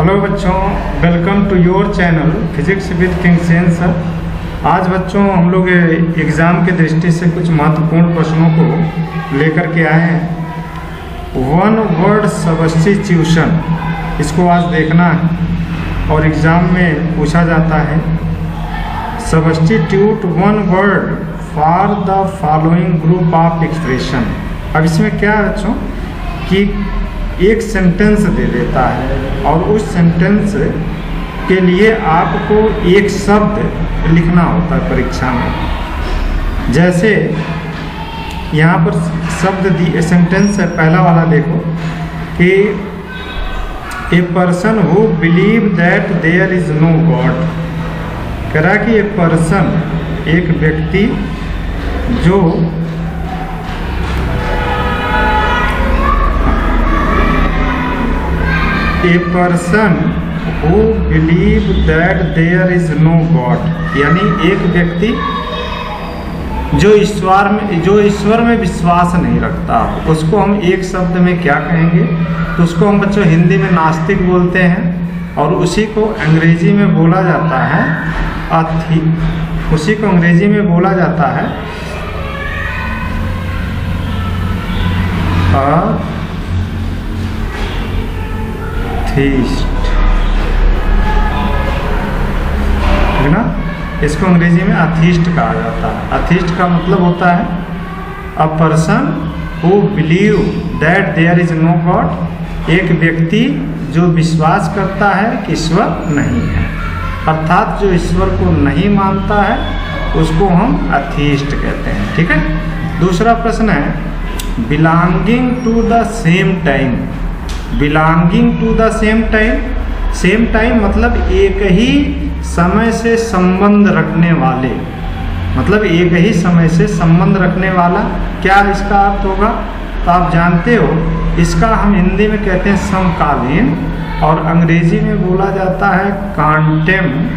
Hello बच्चों, welcome to your channel physics with king Sen sir. आज बच्चों हम लोग एग्ज़ाम की दृष्टि से कुछ महत्वपूर्ण प्रश्नों को लेकर के आए हैं। वन वर्ड सब्स्टिट्यूशन, इसको आज देखना है और एग्ज़ाम में पूछा जाता है। Substitute one word for the following group of expression. अब इसमें क्या है बच्चों कि एक सेंटेंस दे देता है और उस सेंटेंस के लिए आपको एक शब्द लिखना होता है परीक्षा में। जैसे यहाँ पर शब्द दी सेंटेंस है, पहला वाला देखो कि a person who believe that there is no god. कह रहा कि एक पर्सन, एक व्यक्ति जो a person who believe that there is no god, यानी एक व्यक्ति जो ईश्वर में विश्वास नहीं रखता, उसको हम एक शब्द में क्या कहेंगे? तो उसको हम बच्चों हिंदी में नास्तिक बोलते हैं और उसी को अंग्रेजी में बोला जाता है उसी को अंग्रेजी में बोला जाता है अथीस्ट, ठीक ना। इसको अंग्रेजी में अथीस्ट कहा जाता है। अथीस्ट का मतलब होता है a person who believe that there is no god, एक व्यक्ति जो विश्वास करता है कि ईश्वर नहीं है, अर्थात जो ईश्वर को नहीं मानता है उसको हम अथीस्ट कहते हैं। ठीक है। दूसरा प्रश्न है belonging to the same time. Belonging to the same time, same time मतलब एक ही समय से संबंध रखने वाले, मतलब एक ही समय से संबंध रखने वाला। क्या इसका अर्थ होगा? तो आप जानते हो इसका हम हिंदी में कहते हैं समकालीन और अंग्रेजी में बोला जाता है कॉन्टेम्पोरेरी।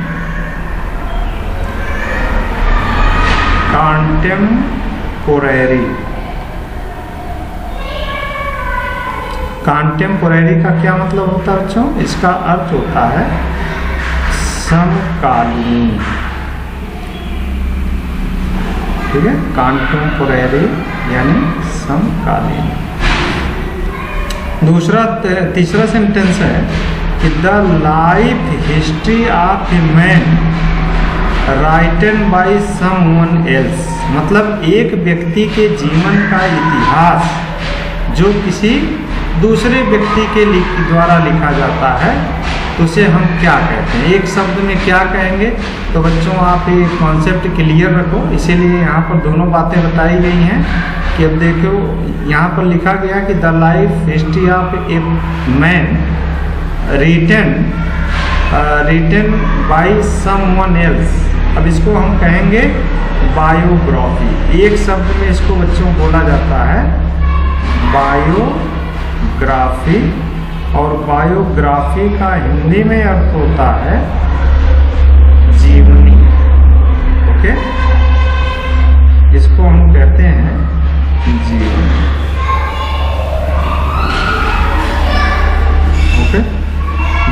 कॉन्टेम्पोरेरी का क्या मतलब होता है बच्चों? इसका अर्थ होता है समकालीन। ठीक है, कॉन्टेम्पोरेरी यानी समकालीन। तीसरा सेंटेंस है कि the life history of a man written bye someone else, मतलब एक व्यक्ति के जीवन का इतिहास जो किसी दूसरे व्यक्ति के द्वारा लिखा जाता है तो उसे हम क्या कहते हैं? एक शब्द में क्या कहेंगे? तो बच्चों आप ये कॉन्सेप्ट क्लियर रखो, इसीलिए यहाँ पर दोनों बातें बताई गई हैं कि अब देखो यहाँ पर लिखा गया कि the life history of a man written by someone else. अब इसको हम कहेंगे बायोग्राफी। एक शब्द में इसको बच्चों बोला जाता है बायोग्राफी, और बायोग्राफी का हिंदी में अर्थ होता है जीवनी। ओके, इसको हम कहते हैं जीवनी। ओके,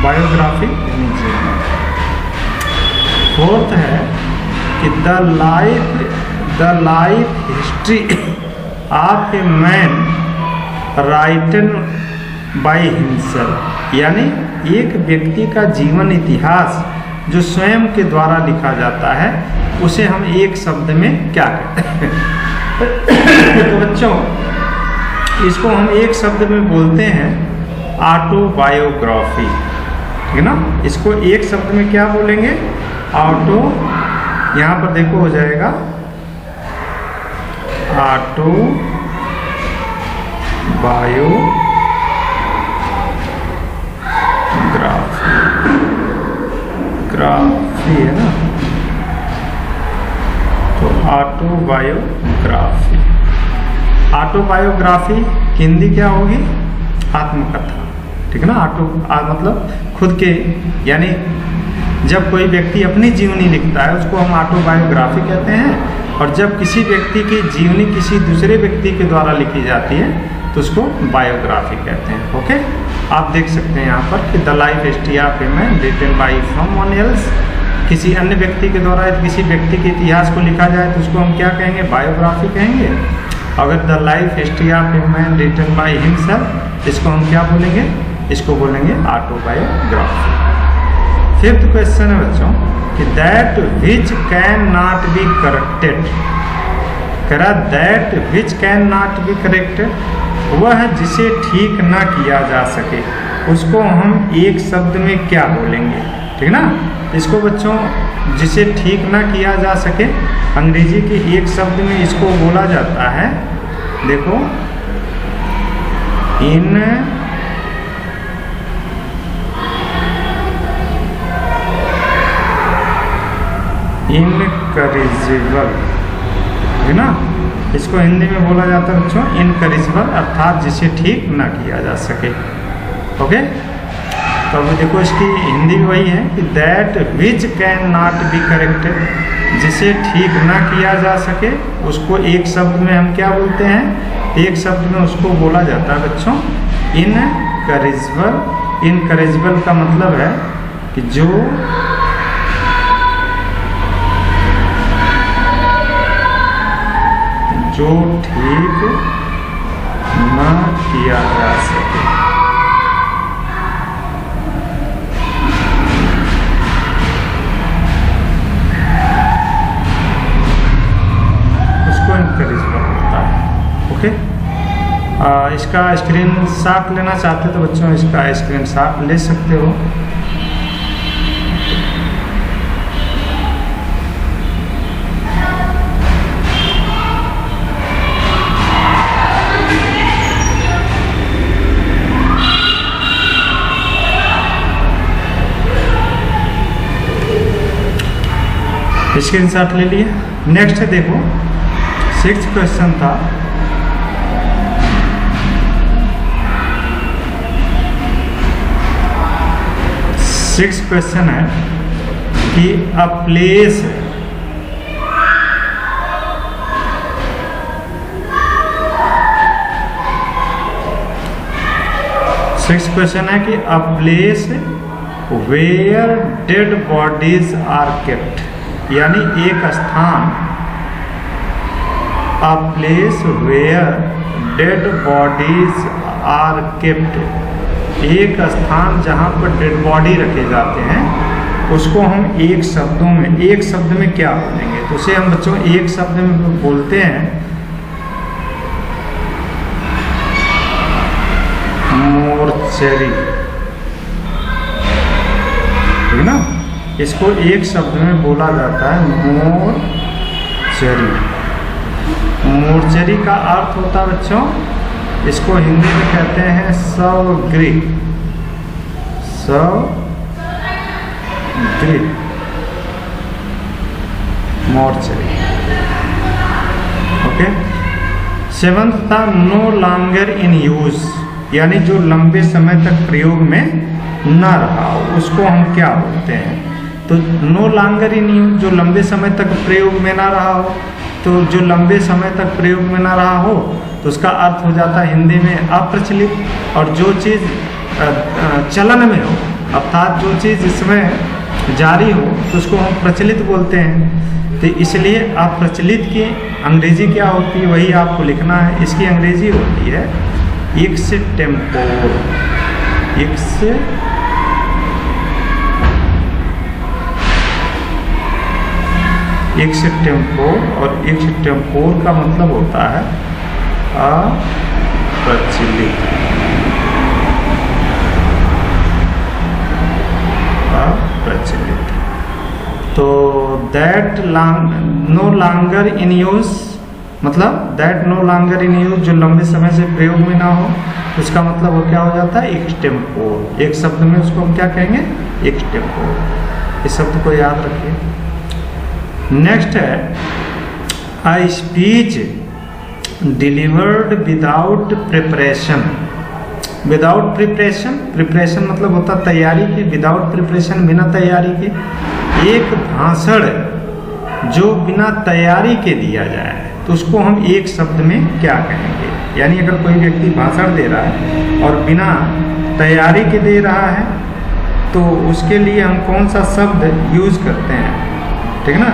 बायोग्राफी यानी जीवनी। फोर्थ है कि the life history of a man written by himself, यानी एक व्यक्ति का जीवन इतिहास जो स्वयं के द्वारा लिखा जाता है उसे हम एक शब्द में क्या कहते हैं? तो बच्चों इसको हम एक शब्द में बोलते हैं ऑटोबायोग्राफी। ठीक है ना। इसको एक शब्द में क्या बोलेंगे? ऑटो, यहाँ पर देखो हो जाएगा ऑटो ग्राफी है ना, तो ऑटोबायोग्राफी। ऑटोबायोग्राफी हिंदी क्या होगी? आत्मकथा। ठीक है ना। मतलब खुद के, यानी जब कोई व्यक्ति अपनी जीवनी लिखता है उसको हम ऑटोबायोग्राफी कहते हैं, और जब किसी व्यक्ति की जीवनी किसी दूसरे व्यक्ति के द्वारा लिखी जाती है तो उसको बायोग्राफी कहते हैं। ओके। आप देख सकते हैं यहाँ पर कि the life history of a man written by someone else, किसी अन्य व्यक्ति के द्वारा किसी व्यक्ति के इतिहास को लिखा जाए तो उसको हम क्या कहेंगे, बायोग्राफी कहेंगे। अगर the life history of a man written by himself, इसको हम क्या बोलेंगे, इसको बोलेंगे ऑटोबायोग्राफी। फिफ्थ क्वेश्चन है बच्चों कि that which can not be corrected, करा that which can not be corrected, वह जिसे ठीक ना किया जा सके उसको हम एक शब्द में क्या बोलेंगे, ठीक ना। इसको बच्चों जिसे ठीक ना किया जा सके अंग्रेजी के एक शब्द में इसको बोला जाता है, देखो इनकरेजिबल, है ना। इसको हिंदी में बोला जाता है बच्चों इनकरेजिबल, अर्थात जिसे ठीक ना किया जा सके। ओके, तो अब देखो इसकी हिंदी वही है कि that which can not be corrected, जिसे ठीक ना किया जा सके उसको एक शब्द में हम क्या बोलते हैं, एक शब्द में उसको बोला जाता है बच्चों इनकरेजिबल। इनकरेजिबल का मतलब है कि जो ठीक ना किया जा सके। उसको इनकरेजिबल होता है। ओके, इसका स्क्रीनशॉट लेना चाहते तो बच्चों इसका स्क्रीनशॉट ले सकते हो। स्क्रीनशॉट ले लिए। नेक्स्ट है देखो, सिक्स्थ क्वेश्चन था सिक्स्थ क्वेश्चन है कि अ प्लेस सिक्स्थ क्वेश्चन है कि a place where dead bodies are kept, यानी एक स्थान, a place where dead bodies are kept, एक स्थान जहाँ पर डेड बॉडी रखे जाते हैं उसको हम एक शब्द में क्या बोलेंगे, तो उसे हम बच्चों एक शब्द में बोलते हैं मोर्चरी, ठीक ना। इसको एक शब्द में बोला जाता है मोर्चरी। मोर्चरी का अर्थ होता है बच्चों, इसको हिंदी में कहते हैं शवगृह। शवगृह मोर्चरी। ओके, सेवंथ था नो लॉन्गर इन यूज, यानी जो लंबे समय तक प्रयोग में ना रहा हो उसको हम क्या बोलते हैं, तो नो लॉन्गर इन यूज, जो लंबे समय तक प्रयोग में ना रहा हो, तो जो लंबे समय तक प्रयोग में ना रहा हो तो उसका अर्थ हो जाता है हिंदी में अप्रचलित। और जो चीज़ चलन में हो, अर्थात जो चीज़ इसमें जारी हो तो उसको हम प्रचलित बोलते हैं। तो इसलिए अप्रचलित की अंग्रेजी क्या होती है वही आपको लिखना है। इसकी अंग्रेजी होती है एक्सटेम्पोर। एक्सटेम्पोर, और एक्सटेम्पोर का मतलब होता है अप्रचलित। तो that no longer in use, मतलब that no longer in use, जो लंबे समय से प्रयोग में ना हो, उसका मतलब वो क्या हो जाता है एक्सटेम्पोर। एक शब्द में उसको हम क्या कहेंगे, एक्सटेम्पोर। इस शब्द को याद रखिए। नेक्स्ट है a speech delivered without preparation. Without preparation, preparation मतलब होता तैयारी की, विदाउट प्रिपरेशन बिना तैयारी के। एक भाषण जो बिना तैयारी के दिया जाए तो उसको हम एक शब्द में क्या कहेंगे, यानी अगर कोई व्यक्ति भाषण दे रहा है और बिना तैयारी के दे रहा है तो उसके लिए हम कौन सा शब्द यूज़ करते हैं, ठीक है ना।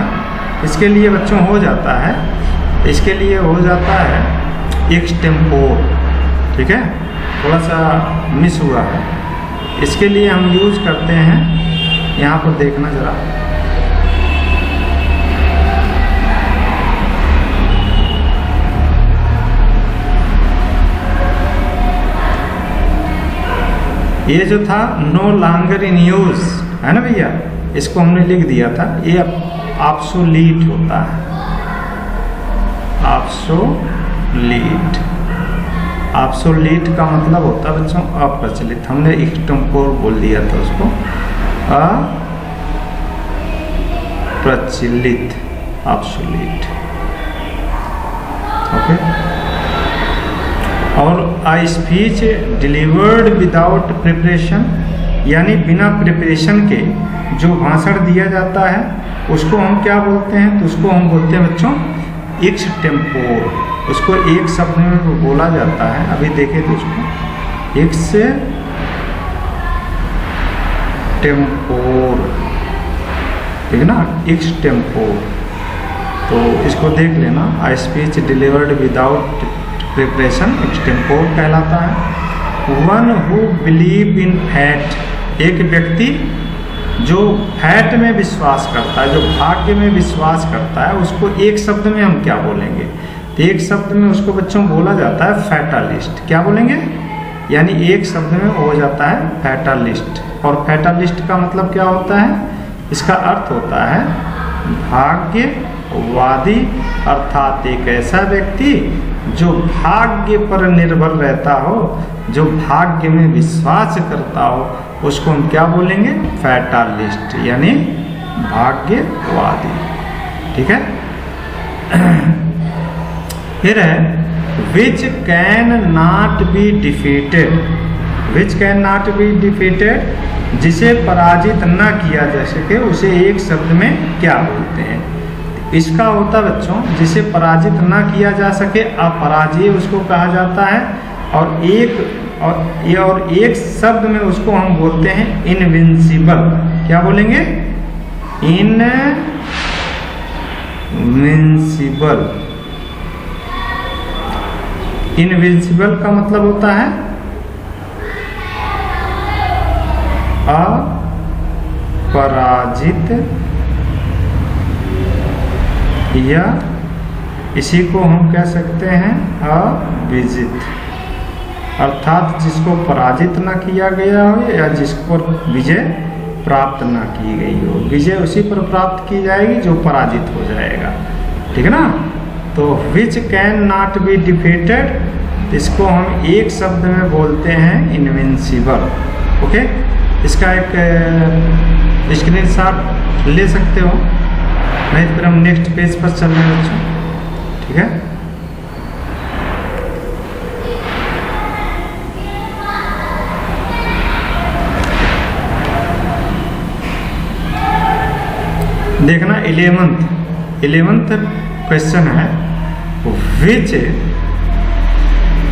इसके लिए बच्चों हो जाता है, इसके लिए हो जाता है एक्सटेम्पोर, ठीक है, थोड़ा सा मिस हुआ है। इसके लिए हम यूज़ करते हैं, यहाँ पर देखना ज़रा, ये जो था नो लॉन्गर इन यूज है ना भैया, इसको हमने लिख दिया था, ये ऑब्सोलीट होता है, ऑब्सोलीट। ऑब्सोलीट का मतलब होता है बच्चों अप्रचलित, हमने एक्सटेम्पोर बोल दिया था उसको, अप्रचलित, ऑब्सोलीट, ओके। और आई स्पीच डिलीवर्ड विदाउट प्रिपरेशन, यानी बिना प्रिपरेशन के जो भाषण दिया जाता है उसको हम क्या बोलते हैं, तो उसको हम बोलते हैं बच्चों एक्सटेम्पोर। उसको एक शब्द में बोला जाता है, अभी देखें तो उसको एक्सटेम्पोर, ठीक है ना, एक्सटेम्पोर। तो इसको देख लेना, I speech delivered without preparation extempore कहलाता है। One who believe in fate, एक व्यक्ति जो फैट में विश्वास करता है, जो भाग्य में विश्वास करता है, उसको एक शब्द में हम क्या बोलेंगे, तो एक शब्द में उसको बच्चों बोला जाता है फैटालिस्ट। क्या बोलेंगे, यानी एक शब्द में हो जाता है फैटालिस्ट। और फैटालिस्ट का मतलब क्या होता है, इसका अर्थ होता है भाग्यवादी, अर्थात एक ऐसा व्यक्ति जो भाग्य पर निर्भर रहता हो, जो भाग्य में विश्वास करता हो, उसको हम क्या बोलेंगे, फैटालिस्ट, यानी भाग्यवादी, ठीक है। फिर है विच can not be defeated, which can not be defeated, जिसे पराजित न किया जा सके, उसे एक शब्द में क्या बोलते हैं। इसका होता बच्चों जिसे पराजित ना किया जा सके, अपराजय उसको कहा जाता है। और एक शब्द में उसको हम बोलते हैं इनविंसिबल। क्या बोलेंगे, इनविंसिबल। इनविंसिबल का मतलब होता है अपराजित, या इसी को हम कह सकते हैं अविजित, अर्थात जिसको पराजित ना किया गया हो या जिसको विजय प्राप्त ना की गई हो। विजय उसी पर प्राप्त की जाएगी जो पराजित हो जाएगा, ठीक है ना। तो विच कैन नॉट बी डिफीटेड, इसको हम एक शब्द में बोलते हैं इनविंसिबल, ओके। इसका एक स्क्रीनशॉट ले सकते हो, नहीं फिर हम नेक्स्ट पेज पर चल रहे हैं बच्चों, ठीक है। देखना 11th क्वेश्चन है, विच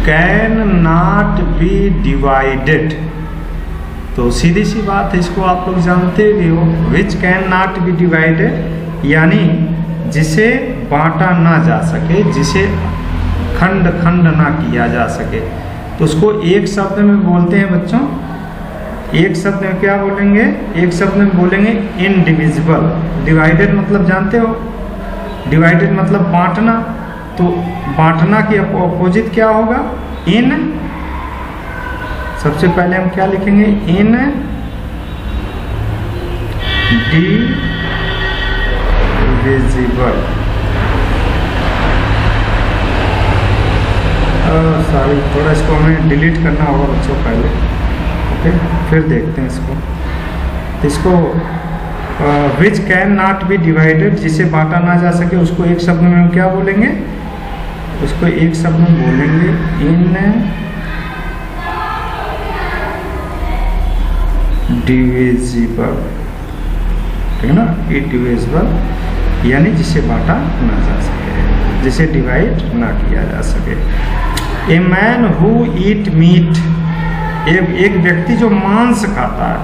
कैन नॉट बी डिवाइडेड। तो सीधी सी बात है, इसको आप लोग जानते भी हो, विच कैन नॉट बी डिवाइडेड, यानी जिसे बांटा ना जा सके, जिसे खंड खंड ना किया जा सके, तो उसको एक शब्द में बोलते हैं बच्चों, एक शब्द में क्या बोलेंगे, एक शब्द में बोलेंगे इनडिविजिबल। डिवाइडेड मतलब जानते हो, डिवाइडेड मतलब बांटना, तो बांटना की अपोजिट क्या होगा, इन। सबसे पहले हम क्या लिखेंगे, इन डिविजिबल। सॉरी, थोड़ा इसको हमें डिलीट करना होगा बच्चों पहले, ओके, फिर देखते हैं इसको। इसको विच कैन नॉट बी डिवाइडेड, जिसे बांटा ना जा सके, उसको एक शब्द में हम क्या बोलेंगे, उसको एक शब्द में बोलेंगे इनडिविजिबल, ठीक है ना, इनडिविजिबल, यानी जिसे बांटा ना जा सके, जिसे डिवाइड ना किया जा सके। A man who eat meat, एक व्यक्ति जो मांस खाता है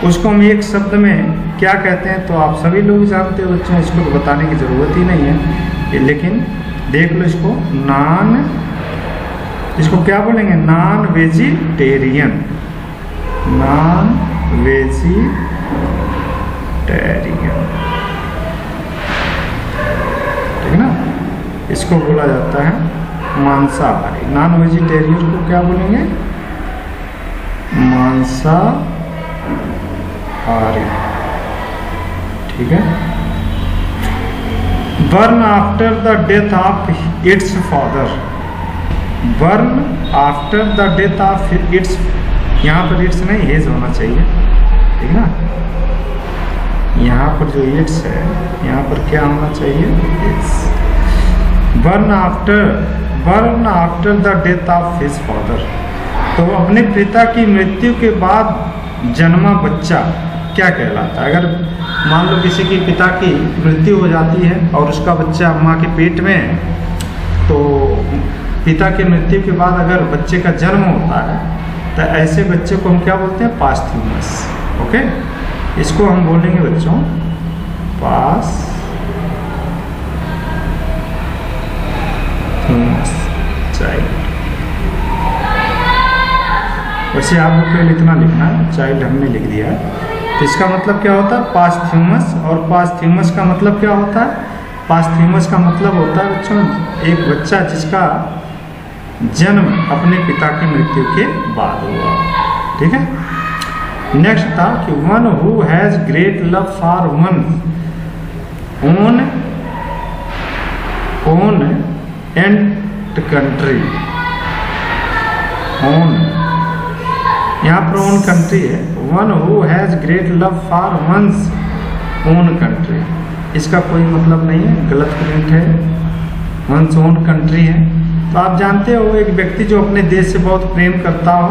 उसको हम एक शब्द में क्या कहते हैं? तो आप सभी लोग जानते हो बच्चों, इसको तो बताने की ज़रूरत ही नहीं है, लेकिन देख लो इसको, इसको क्या बोलेंगे? नॉन वेजिटेरियन, नॉन वेजिटेरियन, ठीक है ना? इसको बोला जाता है मांसाहारी। नॉन वेजिटेरियन को क्या बोलेंगे? मांसाहारी, ठीक है। Burn after the death of its father, burn after the death of its, यहाँ पर इट्स नहीं हेज होना चाहिए, ठीक है ना? यहाँ पर जो इट्स है यहाँ पर क्या होना चाहिए? It's. Burn after the death of his father, तो अपने पिता की मृत्यु के बाद जन्मा बच्चा क्या कहलाता है? अगर मान लो किसी की पिता की मृत्यु हो जाती है और उसका बच्चा माँ के पेट में है, तो पिता की मृत्यु के बाद अगर बच्चे का जन्म होता है तो ऐसे बच्चे को हम क्या बोलते हैं? पास्थ्यूमस। ओके, इसको हम बोलेंगे बच्चों पास्थ्यूमस चाइल्ड। वैसे आपको केवल इतना लिखना है, चाइल्ड हमने लिख दिया है। तो इसका मतलब क्या होता है? पास्थ्यूमस। और पास्थ्यूमस का मतलब क्या होता है? पास्थ्यूमस का मतलब होता है बच्चों एक बच्चा जिसका जन्म अपने पिता की मृत्यु के बाद हुआ, ठीक है। नेक्स्ट था कि one who has great love for one own and country, own, यहाँ पर ओन कंट्री है। One who has great love for one's own country, इसका कोई मतलब नहीं है, गलत प्रिंट है, वंस ओन कंट्री है। तो आप जानते हो एक व्यक्ति जो अपने देश से बहुत प्रेम करता हो,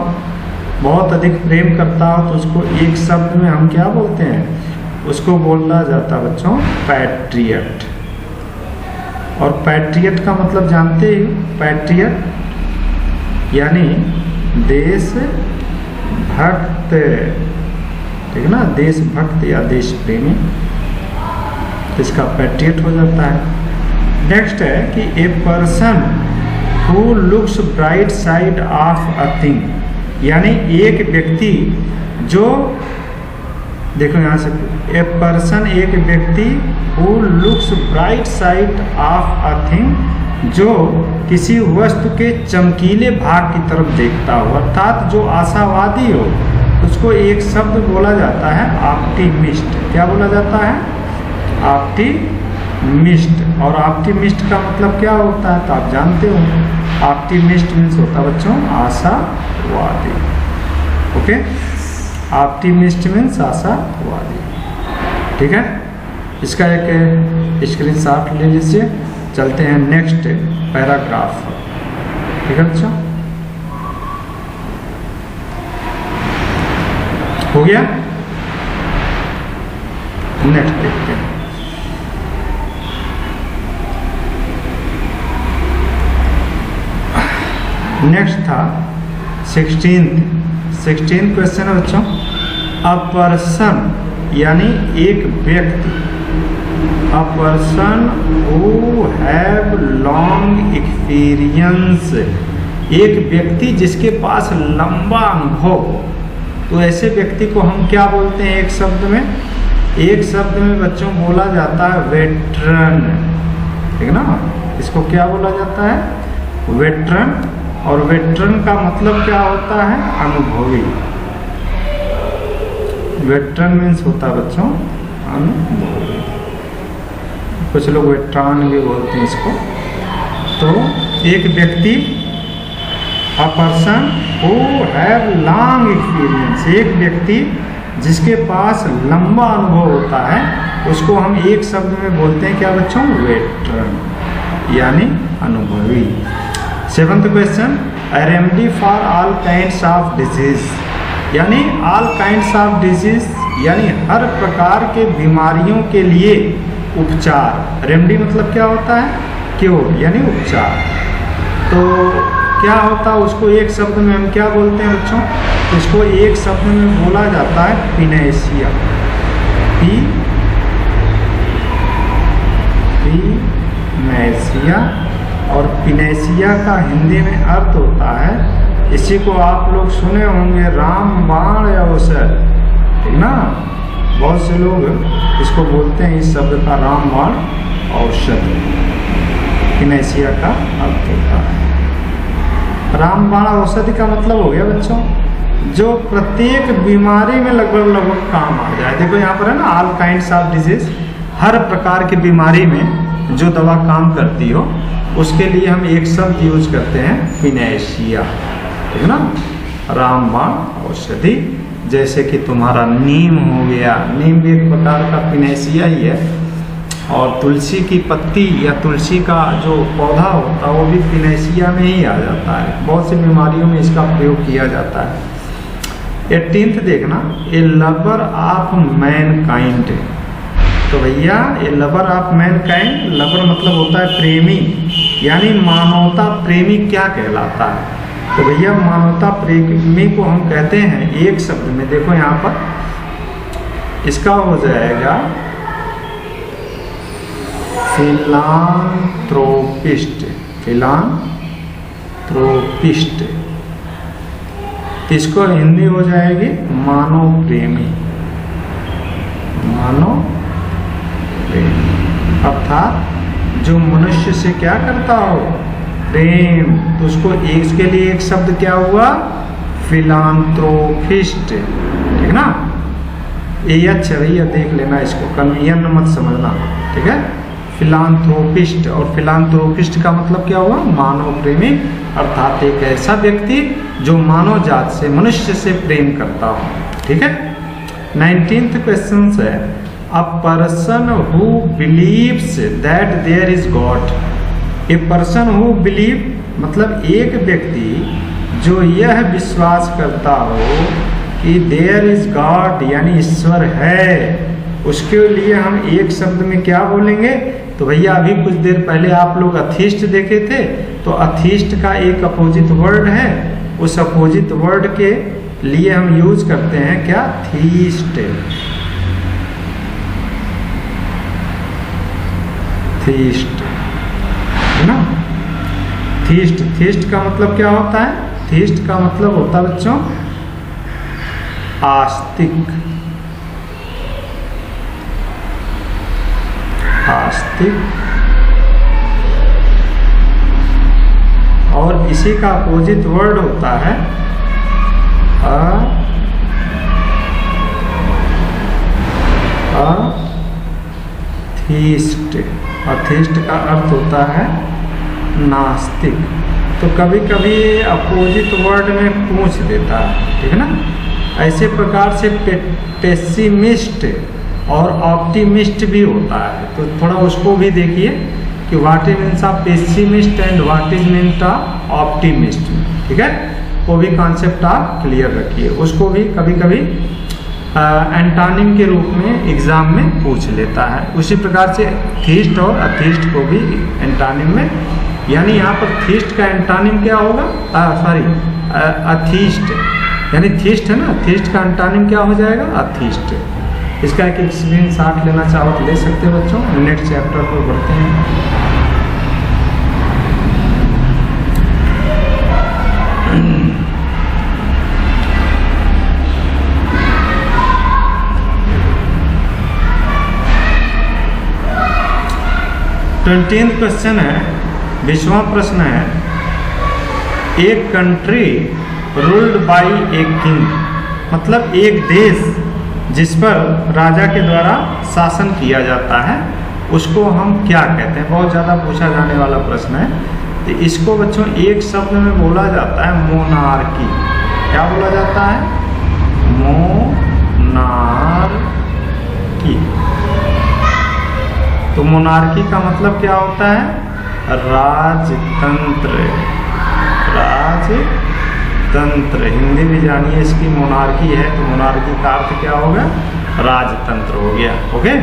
बहुत अधिक प्रेम करता हो, तो उसको एक शब्द में हम क्या बोलते हैं? उसको बोला जाता है बच्चों पैट्रियट। और पैट्रियट का मतलब जानते ही, पैट्रियट यानी देश भक्त, ठीक है ना? देशभक्त या देश प्रेमी, इसका पैट्रियट हो जाता है। नेक्स्ट है कि a person who looks bright side of a thing, यानी एक व्यक्ति जो, देखो यहाँ से, ए पर्सन एक व्यक्ति who looks bright side of a thing, जो किसी वस्तु के चमकीले भाग की तरफ देखता हो, अर्थात जो आशावादी हो, उसको एक शब्द बोला जाता है ऑप्टिमिस्ट। क्या बोला जाता है? ऑप्टिमिस्ट। और ऑप्टिमिस्ट का मतलब क्या होता है? तो आप जानते हो, ऑप्टिमिस्ट मीन्स होता है बच्चों आशावादी। ओके, ऑप्टिमिस्ट मीन्स आशावादी, ठीक है। इसका एक स्क्रीनशॉट ले लीजिए। चलते हैं नेक्स्ट पैराग्राफ, ठीक है बच्चों, हो गया। नेक्स्ट देखते हैं। नेक्स्ट था 16th क्वेश्चन है बच्चों। अ पर्सन यानी एक व्यक्ति, अ person who have long experience, एक व्यक्ति जिसके पास लंबा अनुभव, तो ऐसे व्यक्ति को हम क्या बोलते हैं? एक शब्द में बच्चों बोला जाता है वेटरन, ठीक है ना? इसको क्या बोला जाता है? वेटरन। और वेटरन का मतलब क्या होता है? अनुभवी। वेटरन मीन्स होता है बच्चों अनुभवी, कुछ लोग वेटरान भी बोलते हैं इसको। तो एक व्यक्ति, अ person who have long experience, एक व्यक्ति जिसके पास लंबा अनुभव होता है, उसको हम एक शब्द में बोलते हैं क्या बच्चों? वेटरन, यानी अनुभवी। 7th question, a remedy for all kinds of disease, यानी ऑल काइंड्स ऑफ डिजीज यानी हर प्रकार के बीमारियों के लिए उपचार। रेमेडी मतलब क्या होता है? क्योर, यानी उपचार। तो क्या होता है उसको एक शब्द में हम क्या बोलते हैं बच्चों? इसको एक शब्द में बोला जाता है पिनेशिया। पिनेशिया। और पिनेशिया का हिंदी में अर्थ होता है, इसी को आप लोग सुने होंगे, रामबाण औषध, ठीक ना? बहुत से लोग इसको बोलते हैं, इस शब्द का रामबाण औषध पिनेशिया का अर्थ होता है। रामबाण औषधि का मतलब हो गया बच्चों जो प्रत्येक बीमारी में लगभग काम आ जाए। देखो यहाँ पर है ना, ऑल काइंड्स ऑफ डिजीज, हर प्रकार की बीमारी में जो दवा काम करती हो उसके लिए हम एक शब्द यूज करते हैं पिनेशिया, ठीक है ना? रामबाण औषधि, जैसे कि तुम्हारा नीम हो गया, नीम भी एक प्रकार का पिनेशिया ही है, और तुलसी की पत्ती या तुलसी का जो पौधा होता है वो भी पिनेशिया में ही आ जाता है। बहुत सी बीमारियों में इसका प्रयोग किया जाता है। 18th देखना, ए लवर ऑफ मैनकाइंड। तो भैया ये लवर ऑफ मैनकाइंड, लवर मतलब होता है प्रेमी, यानी मानवता प्रेमी क्या कहलाता है? तो भैया मानवता प्रेमी को हम कहते हैं एक शब्द में, देखो यहाँ पर इसका हो जाएगा फिलांथ्रोपिस्ट। फिलांथ्रोपिस्ट, इसको हिंदी हो जाएगी मानव प्रेमी। मानव प्रेमी अर्थात जो मनुष्य से क्या करता हो, प्रेम। तो उसको इसके लिए एक शब्द क्या हुआ, फिलांथ्रोपिस्ट, ठीक ना? ये अच्छा भैया देख लेना, इसको कन्वीनियंट मत समझना, ठीक है? फिलांथ्रोपिस्ट, और फिलांथ्रोपिस्ट का मतलब क्या हुआ, मानव प्रेमी, अर्थात एक ऐसा व्यक्ति जो मानव जात से, मनुष्य से प्रेम करता हो, ठीक है? 19th क्वेश्चन है, a person who believes that there is god. A person who believe मतलब एक व्यक्ति जो यह विश्वास करता हो कि देयर इज गॉड यानी ईश्वर है, उसके लिए हम एक शब्द में क्या बोलेंगे? तो भैया अभी कुछ देर पहले आप लोग अथीस्ट देखे थे, तो अथीस्ट का एक अपोजिट वर्ड है, उस अपोजिट वर्ड के लिए हम यूज करते हैं क्या, थीस्ट। थीस्ट है ना? थीस्ट, थीस्ट का मतलब क्या होता है? थीस्ट का मतलब होता है बच्चों आस्तिक। आस्तिक, और इसी का अपोजिट वर्ड होता है अथीस्ट। अथीस्ट का अर्थ होता है नास्तिक। तो कभी कभी अपोजिट वर्ड में पूछ देता है, ठीक है ना? ऐसे प्रकार से पेसिमिस्ट और ऑप्टिमिस्ट भी होता है, तो थोड़ा उसको भी देखिए कि what is means of pessimist and what is means of optimist, ठीक है? वो भी कॉन्सेप्ट आप क्लियर रखिए, उसको भी कभी कभी एंटोनिम के रूप में एग्जाम में पूछ लेता है। उसी प्रकार से थीस्ट और अथीस्ट को भी एंटोनिम में, यानी यहाँ पर थीस्ट का एंटोनिम क्या होगा, अथीस्ट, यानी थीस्ट है ना, थीस्ट का एंटोनिम क्या हो जाएगा, अथीस्ट। इसका एक स्क्रीनशॉट लेना चाहो तो ले सकते हो बच्चों। नेक्स्ट चैप्टर पर बढ़ते हैं। ट्वेंटीथ क्वेश्चन है, 20वां प्रश्न है, एक country ruled bye a king, मतलब एक देश जिस पर राजा के द्वारा शासन किया जाता है उसको हम क्या कहते हैं? बहुत ज़्यादा पूछा जाने वाला प्रश्न है। तो इसको बच्चों एक शब्द में बोला जाता है मोनार्की। क्या बोला जाता है? मोनार्की। तो मोनार्की का मतलब क्या होता है? राजतंत्र। राजतंत्र, हिंदी में जानिए इसकी मोनार्की है, तो मोनार्की का अर्थ क्या होगा? राजतंत्र हो गया। ओके।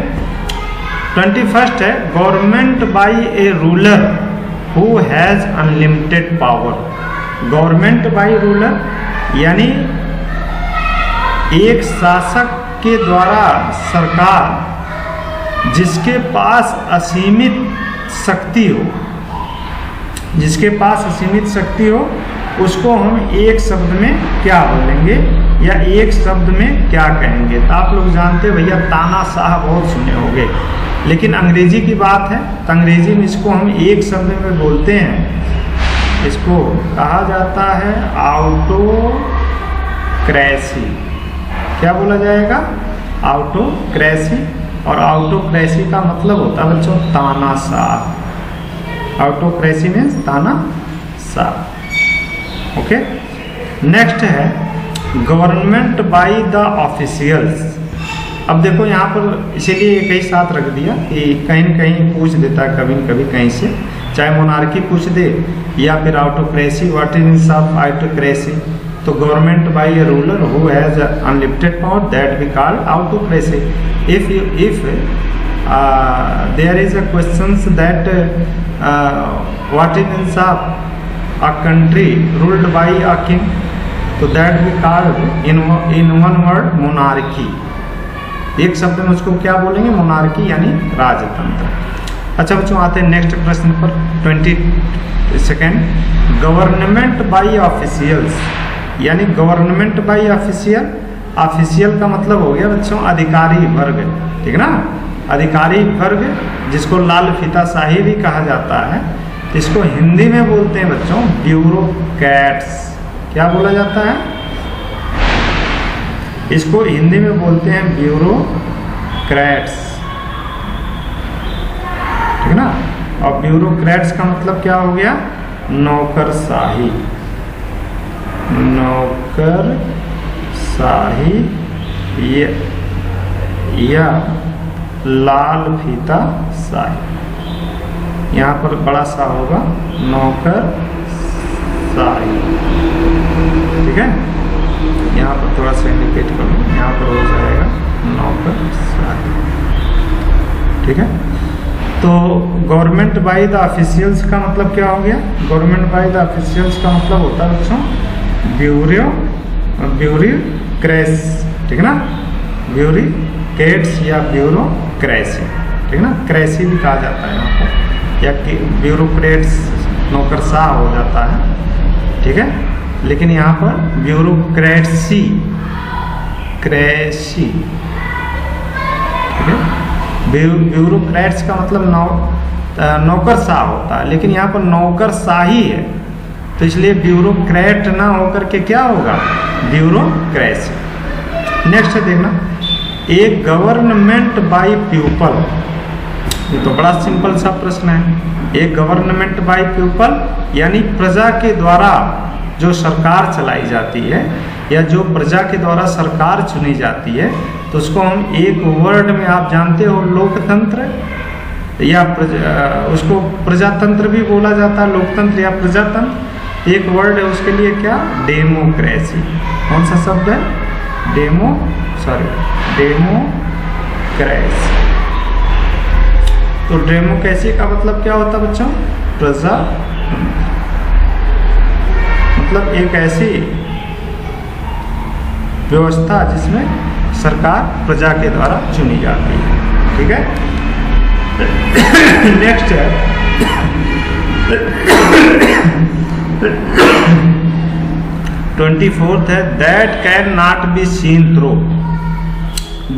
21 है, government by a ruler who has unlimited power. Government by ruler यानी एक शासक के द्वारा सरकार जिसके पास असीमित शक्ति हो, जिसके पास असीमित शक्ति हो उसको हम एक शब्द में क्या बोलेंगे या एक शब्द में क्या कहेंगे। तो आप लोग जानते हैं भैया तानाशाह बहुत सुने होंगे, लेकिन अंग्रेजी की बात है तो अंग्रेजी में इसको हम एक शब्द में बोलते हैं। इसको कहा जाता है ऑटोक्रेसी। क्या बोला जाएगा? ऑटोक्रेसी। और ऑटोक्रेसी का मतलब होता है बच्चों तानाशाह। ऑटोक्रेसी मीन्स तानाशाह। ओके, नेक्स्ट है गवर्नमेंट बाय द ऑफिशियल्स। अब देखो यहाँ पर इसीलिए एक ही साथ रख दिया कि कहीं न कहीं पूछ देता है कभी न कभी कहीं से, चाहे मोनार्की पूछ दे या फिर autocracy. What is means of autocracy? तो government by a ruler who has unlimited power that we call autocracy. If there is a questions that what is means of a country ruled by a king, तो that we call in one word monarchy. एक शब्द में उसको क्या बोलेंगे? Monarchy यानी राजतंत्र। अच्छा बच्चों, आते हैं नेक्स्ट प्रश्न पर 22। गवर्नमेंट बाय ऑफिशियल्स यानी गवर्नमेंट बाय ऑफिशियल। ऑफिशियल का मतलब हो गया बच्चों अधिकारी वर्ग, ठीक ना? अधिकारी वर्ग जिसको लाल फीताशाही भी कहा जाता है, इसको हिंदी में बोलते हैं बच्चों ब्यूरोक्रेट्स। क्या बोला जाता है? इसको हिंदी में बोलते हैं ब्यूरोक्रेट्स, ठीक ना? और ब्यूरोक्रेट्स का मतलब क्या हो गया? नौकरशाही। नौकरशाही या लाल फीताशाही। यहाँ पर बड़ा सा होगा नौकरशाही, ठीक है? यहाँ पर थोड़ा सा इंडिकेट कर लूँ, यहाँ पर हो जाएगा नौकरशाही, ठीक है? तो गवर्नमेंट बाय द ऑफिशियल्स का मतलब क्या हो गया? गवर्नमेंट बाय द ऑफिशियल्स का मतलब होता है बच्चों ब्यूरोक्रेसी, ठीक है ना? ब्यूरोक्रेट्स या ब्यूरोक्रेसी, ठीक है ना? क्रेसी भी कहा जाता है यहाँ पर, या कि ब्यूरोक्रेट्स नौकरशाह हो जाता है, ठीक है? लेकिन यहाँ पर ब्यूरोक्रेसी क्रेसी, ठीक है? ब्यूरोक्रेट्स का मतलब नौकरशाह होता है, लेकिन यहाँ पर नौकरशाही है तो इसलिए ब्यूरोक्रेट ना होकर के क्या होगा? ब्यूरोक्रेसी। नेक्स्ट है देखना, एक गवर्नमेंट बाय पीपल। ये तो बड़ा सिंपल सा प्रश्न है। एक गवर्नमेंट बाय पीपल यानी प्रजा के द्वारा जो सरकार चलाई जाती है या जो प्रजा के द्वारा सरकार चुनी जाती है, तो उसको हम एक वर्ड में, आप जानते हो, लोकतंत्र या उसको प्रजातंत्र भी बोला जाता है, लोकतंत्र या प्रजातंत्र। एक वर्ड है उसके लिए क्या? डेमोक्रेसी। कौन सा शब्द है? डेमोक्रेसी। तो डेमोक्रेसी का मतलब क्या होता है बच्चों? प्रजा, मतलब एक ऐसी व्यवस्था जिसमें सरकार प्रजा के द्वारा चुनी जाती है, ठीक है? नेक्स्ट है 24th है that can not be seen through.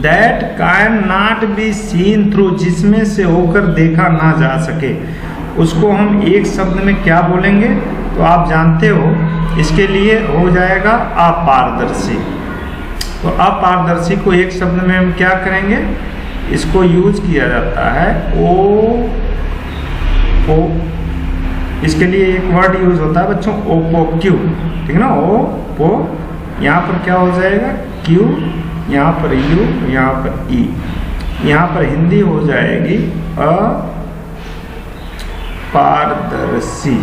That can not be seen through, जिसमें से होकर देखा ना जा सके, उसको हम एक शब्द में क्या बोलेंगे? तो आप जानते हो इसके लिए हो जाएगा अपारदर्शी। तो अपारदर्शी को एक शब्द में हम क्या करेंगे? इसको यूज किया जाता है ओ, इसके लिए एक वर्ड यूज होता है बच्चों ओपोक्यू, ठीक है ना? ओपो, यहाँ पर क्या हो जाएगा? क्यू, यहाँ पर यू, यहाँ पर ई। यहाँ पर हिंदी हो जाएगी अपारदर्शी।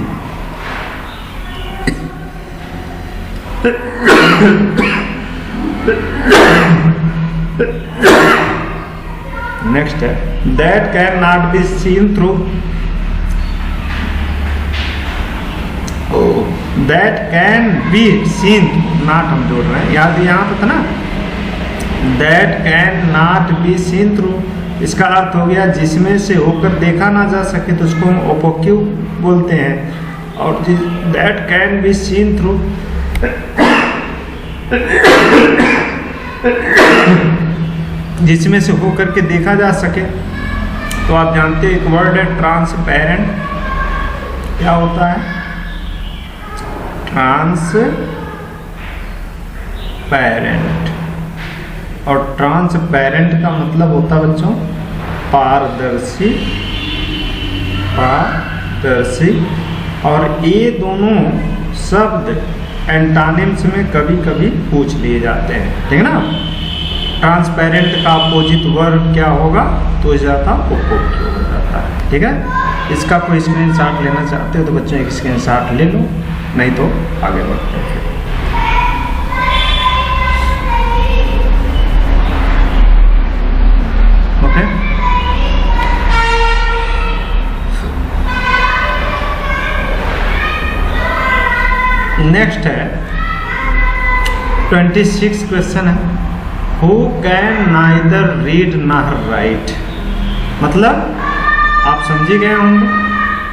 नेक्स्ट है that can not be seen through. That can be seen, not हम जोड़ रहे हैं, याद यहाँ पे था ना, that can not be seen through, इसका अर्थ हो गया जिसमें से होकर देखा ना जा सके तो उसको हम ओपोक्यू बोलते हैं। और that can be seen through जिसमें से होकर के देखा जा सके, तो आप जानते हैं एक वर्ड है ट्रांसपेरेंट, क्या होता है ट्रांसपेरेंट, और ट्रांसपेरेंट का मतलब होता है बच्चों पारदर्शी, पारदर्शी। और ये दोनों शब्द एंटानिम्स में कभी कभी पूछ लिए जाते हैं, ठीक है ना। ट्रांसपेरेंट का अपोजिट वर्ब क्या होगा, तो जाता ओपोक्यू हो जाता है, ठीक है। इसका कोई स्क्रीनशॉट लेना चाहते हो तो बच्चों एक स्क्रीनशॉट ले लो, नहीं तो आगे बढ़ते हैं। ओके, नेक्स्ट है 26 क्वेश्चन है, who can neither read nor right. मतलब आप समझे गए होंगे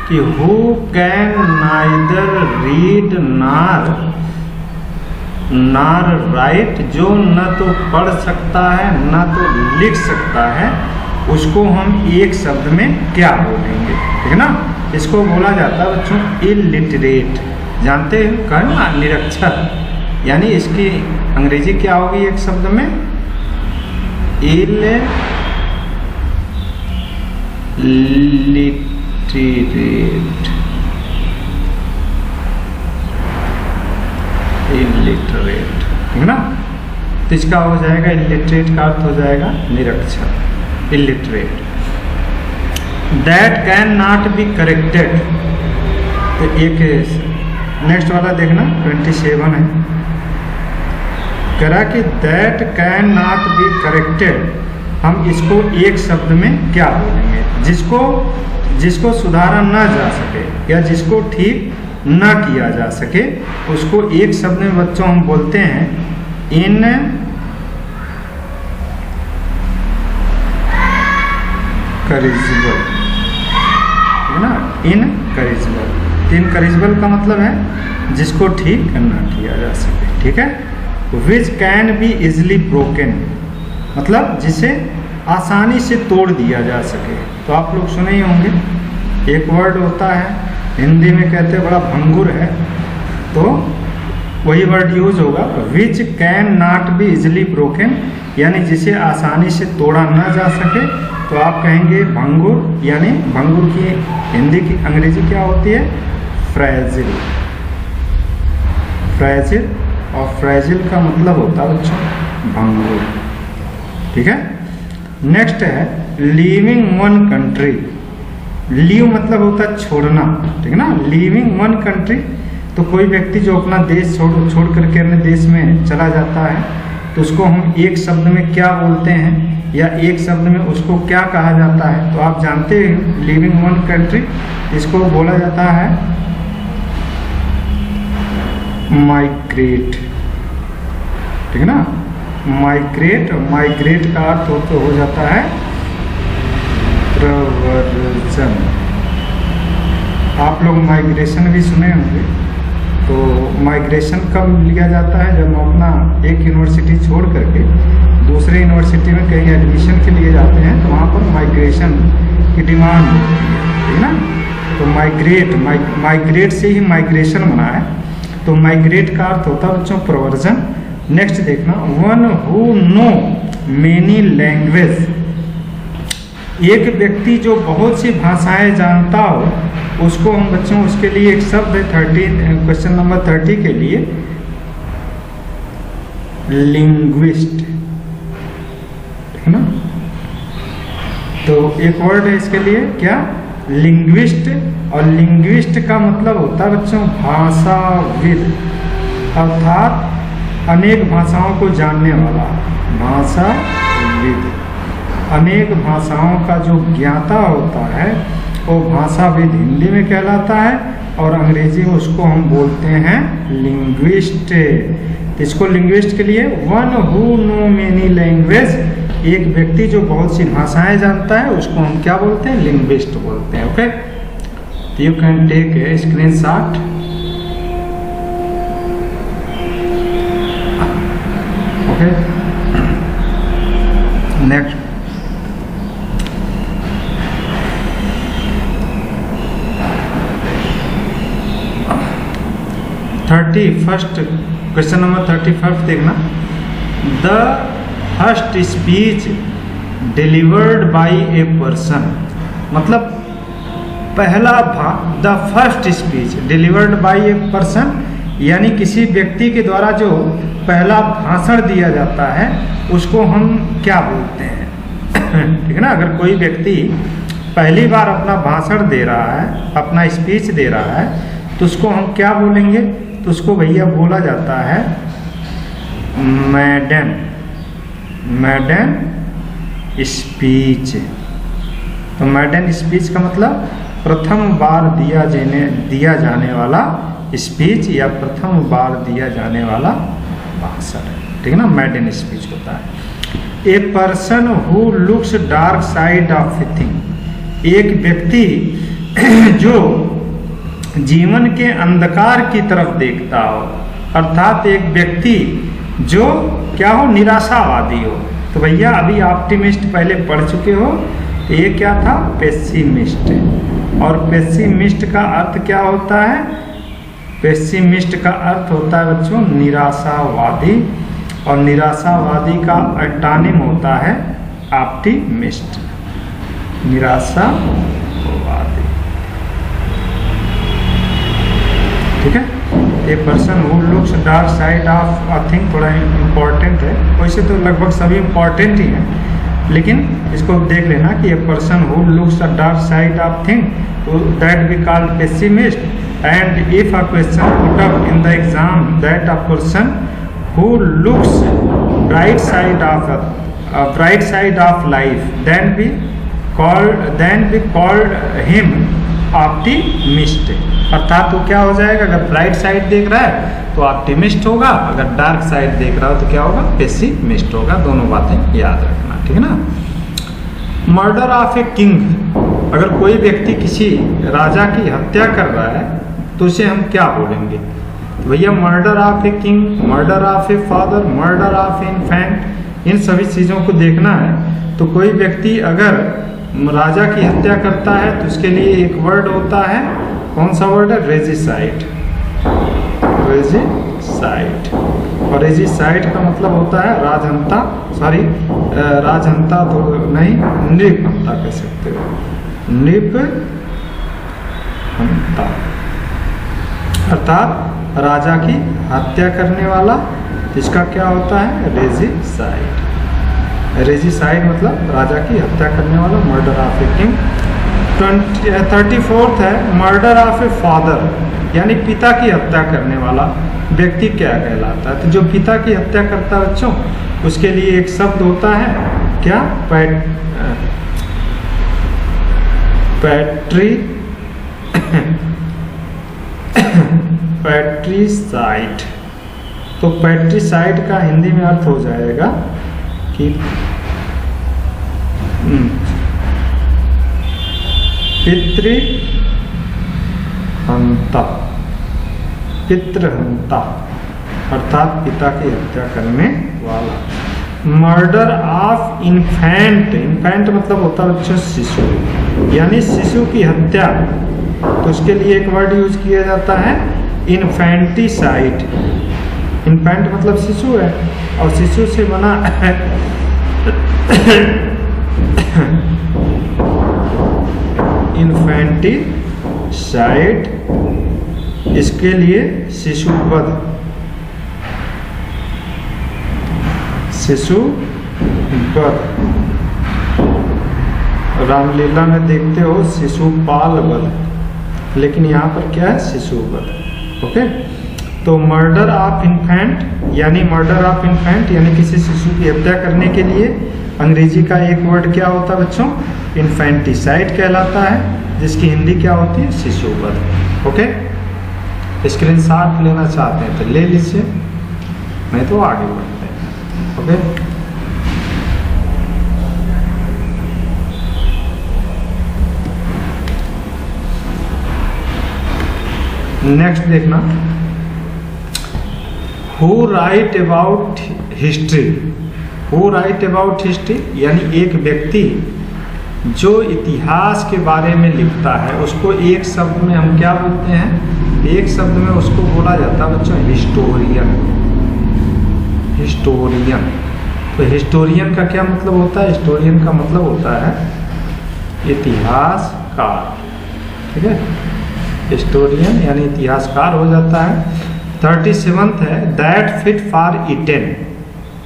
कि who can neither read nor right, जो न तो पढ़ सकता है न तो लिख सकता है, उसको हम एक शब्द में क्या बोलेंगे, ठीक है ना। इसको बोला जाता है बच्चों इलिटरेट, जानते हैं कहना निरक्षर, यानी इसकी अंग्रेजी क्या होगी एक शब्द में, इलिटरेट, इलिटरेट, ठीक है ना। तो इसका हो जाएगा इलिटरेट का अर्थ हो जाएगा निरक्षर, illiterate. That can not be corrected, तो एक नेक्स्ट वाला देखना 27 है, करा कि that can not be corrected, हम इसको एक शब्द में क्या बोलेंगे, जिसको सुधारा ना जा सके या जिसको ठीक ना किया जा सके, उसको एक शब्द में बच्चों हम बोलते हैं इनकरेजिबल, है ना, इनकरेजिबल। इनकरेजिबल का मतलब है जिसको ठीक ना किया जा सके, ठीक है। Which can be easily broken, मतलब जिसे आसानी से तोड़ दिया जा सके। तो आप लोग सुने ही होंगे, एक वर्ड होता है हिंदी में कहते हैं बड़ा भंगुर है, तो वही वर्ड यूज होगा विच can not be easily broken, यानी जिसे आसानी से तोड़ा ना जा सके, तो आप कहेंगे भंगुर, यानी भंगुर की हिंदी की अंग्रेजी क्या होती है फ्रैजिल, फ्रैजिल, और फ्रैजिल का मतलब होता है बच्चों भंगुर, ठीक है। नेक्स्ट है लीविंग वन कंट्री, लीव मतलब होता है छोड़ना, ठीक है ना। लीविंग वन कंट्री, तो कोई व्यक्ति जो अपना देश छोड़ करके अन्य देश में चला जाता है, तो उसको हम एक शब्द में क्या बोलते हैं, या एक शब्द में उसको क्या कहा जाता है। तो आप जानते हैं लिविंग वन कंट्री, इसको बोला जाता है माइग्रेट, ठीक है ना। माइग्रेट, माइग्रेट का अर्थ हो जाता है प्रव्रजन। आप लोग माइग्रेशन भी सुने होंगे। तो माइग्रेशन कब लिया जाता है, जब हम अपना एक यूनिवर्सिटी छोड़ करके दूसरे यूनिवर्सिटी में कहीं एडमिशन के लिए जाते हैं, तो वहाँ पर माइग्रेशन की डिमांड होती है, ठीक ना। तो माइग्रेट से ही माइग्रेशन बना है। तो माइग्रेट का अर्थ होता है बच्चों प्रवर्जन। नेक्स्ट देखना, one who know many language, एक व्यक्ति जो बहुत सी भाषाएं जानता हो, उसको हम बच्चों उसके लिए एक शब्द है 13 क्वेश्चन नंबर 30 के लिए लिंग्विस्ट, ठीक है ना। तो एक वर्ड है इसके लिए क्या, लिंग्विस्ट। और लिंग्विस्ट का मतलब होता है बच्चों भाषाविद, अर्थात अनेक भाषाओं को जानने वाला। भाषाविद अनेक भाषाओं का जो ज्ञाता होता है, वो भाषाविद हिंदी में कहलाता है, और अंग्रेजी में उसको हम बोलते हैं लिंग्विस्ट। इसको लिंग्विस्ट के लिए one who know many language, एक व्यक्ति जो बहुत सी भाषाएं जानता है उसको हम क्या बोलते हैं, लिंग्विस्ट बोलते हैं। Okay, you can take a screenshot. Okay, next 31st question number 31 देखना। The first speech delivered by a person, मतलब पहला the first speech delivered by a person, यानी किसी व्यक्ति के द्वारा जो पहला भाषण दिया जाता है उसको हम क्या बोलते हैं। ठीक है ना, अगर कोई व्यक्ति पहली बार अपना भाषण दे रहा है, अपना स्पीच दे रहा है, तो उसको हम क्या बोलेंगे, तो उसको भैया बोला जाता है मैडम स्पीच। तो मैडम स्पीच का मतलब प्रथम बार दिया जाने वाला स्पीच या प्रथम बार दिया जाने वाला भाषण है। ठीक है ना, मैडम स्पीच होता है। ए person who looks dark side of a thing, एक व्यक्ति जो जीवन के अंधकार की तरफ देखता हो, अर्थात एक व्यक्ति जो क्या हो, निराशावादी हो। तो भैया अभी ऑप्टिमिस्ट पहले पढ़ चुके हो, ये क्या था, पेसिमिस्ट। और पेसिमिस्ट का अर्थ क्या होता है, पेसिमिस्ट का अर्थ होता है बच्चों निराशावादी, और निराशावादी का एंटोनिम होता है ऑप्टिमिस्ट, निराशावादी। ठीक है, ए person who looks dark side of a thing थोड़ा इम्पोर्टेंट है, वैसे तो लगभग सभी इम्पोर्टेंट ही हैं, लेकिन इसको देख लेना कि a person who looks the dark side of thing that we called pessimist, and if a question put up in the exam that a person who looks bright side of life then we called him optimist. अर्थात वो क्या हो जाएगा, अगर bright side देख रहा है तो ऑप्टिमिस्ट होगा, अगर डार्क साइड देख रहा हो तो क्या होगा, पेसिमिस्ट होगा। दोनों बातें याद रखना, ठीक है ना। मर्डर ऑफ ए किंग, अगर कोई व्यक्ति किसी राजा की हत्या कर रहा है तो उसे हम क्या बोलेंगे, भैया murder of a king, murder of a father, murder of a infant, इन सभी चीज़ों को देखना है। तो कोई व्यक्ति अगर राजा की हत्या करता है तो उसके लिए एक वर्ड होता है, कौन सा वर्ड है, रेजिसाइड। रेजिसाइड, और रेजिसाइड का मतलब होता है राजहंता, सॉरी राजहंता तो नहीं, नृपहंता कह सकते हो, नृपहंता, अर्थात राजा की हत्या करने वाला, इसका क्या होता है, रेजिसाइड। रेजिसाइड मतलब राजा की हत्या करने वाला, murder of a king. 34th है मर्डर ऑफ ए फादर, यानी पिता की हत्या करने वाला व्यक्ति क्या कहलाता है। तो जो पिता की हत्या करता है बच्चों, उसके लिए एक शब्द होता है क्या, पैट्रिसाइड। तो पैट्रिसाइड का हिंदी में अर्थ हो जाएगा कि पितृहंता, अर्थात पिता की हत्या करने वाला। मर्डर ऑफ इन्फेंट, इन्फेंट मतलब होता है बच्चों शिशु, यानी शिशु की हत्या, तो उसके लिए एक वर्ड यूज किया जाता है इन्फेंटिसाइड। इन्फेंट मतलब शिशु है, और शिशु से बना इन्फेंटिसाइड, इसके लिए शिशुवध, शिशुवध। रामलीला में देखते हो शिशुपाल वध, लेकिन यहाँ पर क्या है, शिशुवध। ओके, तो मर्डर ऑफ इन्फेंट, यानी मर्डर ऑफ इन्फेंट यानी किसी शिशु की हत्या करने के लिए अंग्रेजी का एक वर्ड क्या होता है बच्चों, इन्फेंटिसाइड कहलाता है। जिसकी हिंदी क्या होती है, शिशुवध। ओके, स्क्रीनशॉट लेना चाहते हैं तो ले लीजिए, नहीं तो आगे बढ़ते हैं। ओके, नेक्स्ट देखना, who right about history. Who right about history यानी एक व्यक्ति जो इतिहास के बारे में लिखता है उसको एक शब्द में हम क्या बोलते हैं, एक शब्द में उसको बोला जाता है बच्चों हिस्टोरियन। हिस्टोरियन, तो हिस्टोरियन का क्या मतलब होता है, हिस्टोरियन का मतलब होता है इतिहासकार। ठीक है, हिस्टोरियन यानी इतिहासकार हो जाता है। 37th है, that fit for eaten.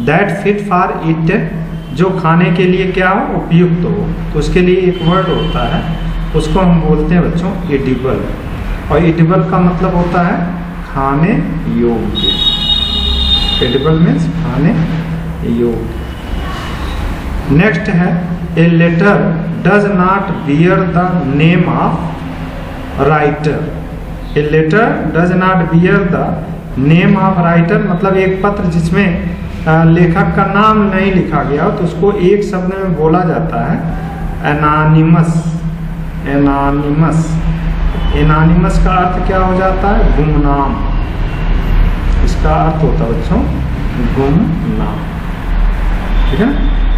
That fit for eaten, जो खाने के लिए क्या हो, उपयुक्त हो, तो उसके लिए एक वर्ड होता है, उसको हम बोलते हैं बच्चों एडिबल। और एडिबल का मतलब होता है खाने योग्य। एडिबल मीन्स खाने योग्य। नेक्स्ट है, a letter does not bear the name of writer. A letter does not bear the name of writer मतलब एक पत्र जिसमें लेखक का नाम नहीं लिखा गया हो तो उसको एक शब्द में बोला जाता है एनानिमस। एनानिमस, एनानिमस का अर्थ क्या हो जाता है, गुमनाम। इसका अर्थ होता है बच्चों गुमनाम। ठीक है,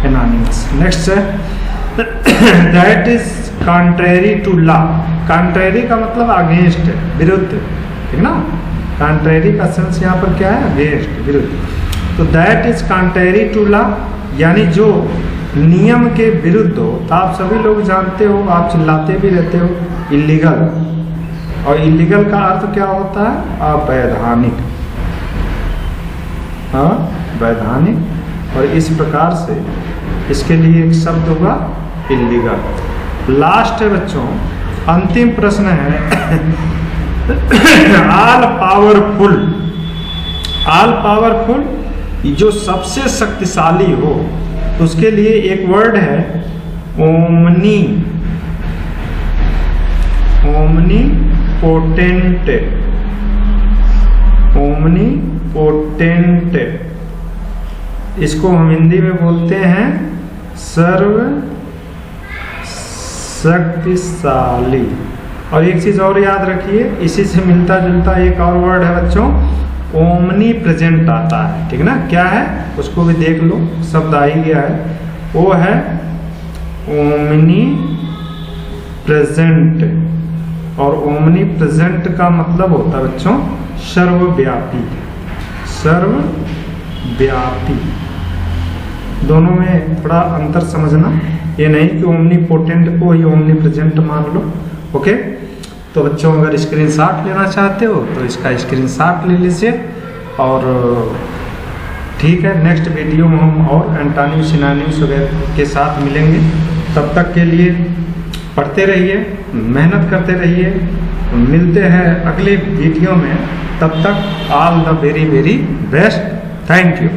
एनानिमस। नेक्स्ट है, that is contrary to law. Contrary का मतलब अगेंस्ट, विरुद्ध। ठीक ना, कॉन्ट्रेरी का सेंस यहाँ पर क्या है, अगेंस्ट, विरुद्ध। तो that is contrary to law यानी जो नियम के विरुद्ध हो। तो आप सभी लोग जानते हो, आप चिल्लाते भी रहते हो इलीगल, और इलीगल का अर्थ क्या होता है, अवैधानिक। वैधानिक, और इस प्रकार से इसके लिए एक शब्द होगा इलीगल। लास्ट है बच्चों, अंतिम प्रश्न है, ऑल पावरफुल। ऑल पावरफुल जो सबसे शक्तिशाली हो, तो उसके लिए एक वर्ड है omni. Omni potent. Omni potent, इसको हम हिंदी में बोलते हैं सर्व शक्तिशाली। और एक चीज और याद रखिए, इसी से मिलता जुलता एक और वर्ड है बच्चों, ओमनी प्रेजेंट आता है। ठीक ना, क्या है उसको भी देख लो, शब्द आ ही गया है, वो है ओमनी प्रेजेंट। और ओमनी प्रेजेंट का मतलब होता है बच्चों सर्वव्यापी। सर्वव्यापी, दोनों में थोड़ा अंतर समझना, ये नहीं कि ओमनी पोटेंट को ही ओमनी प्रेजेंट मान लो। ओके, तो बच्चों अगर स्क्रीनशॉट लेना चाहते हो तो इसका स्क्रीनशॉट ले लीजिए। और ठीक है, नेक्स्ट वीडियो में हम और एंटोनिम सिनोनिम्स वगैरह के साथ मिलेंगे। तब तक के लिए पढ़ते रहिए, मेहनत करते रहिए, मिलते हैं अगले वीडियो में। तब तक all the very very best. Thank you.